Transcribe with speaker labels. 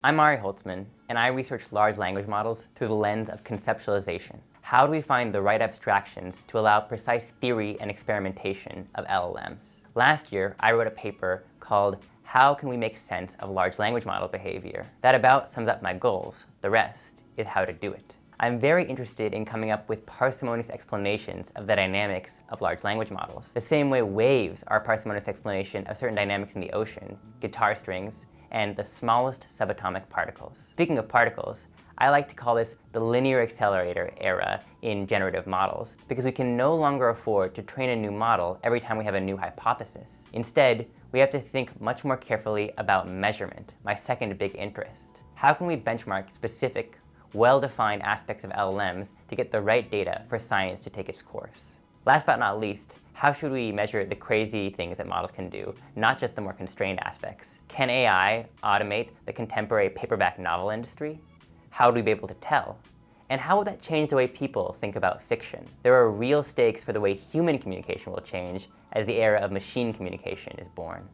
Speaker 1: I'm Ari Holtzman, and I research large language models through the lens of conceptualization. How do we find the right abstractions to allow precise theory and experimentation of LLMs? Last year, I wrote a paper called How Can We Make Sense of Large Language Model Behavior? That about sums up my goals. The rest is how to do it. I'm very interested in coming up with parsimonious explanations of the dynamics of large language models. The same way waves are a parsimonious explanation of certain dynamics in the ocean, guitar strings, and the smallest subatomic particles. Speaking of particles, I like to call this the linear accelerator era in generative models, because we can no longer afford to train a new model every time we have a new hypothesis. Instead, we have to think much more carefully about measurement, my second big interest. How can we benchmark specific, well-defined aspects of LLMs to get the right data for science to take its course? Last but not least, how should we measure the crazy things that models can do, not just the more constrained aspects? Can AI automate the contemporary paperback novel industry? How would we be able to tell? And how would that change the way people think about fiction? There are real stakes for the way human communication will change as the era of machine communication is born.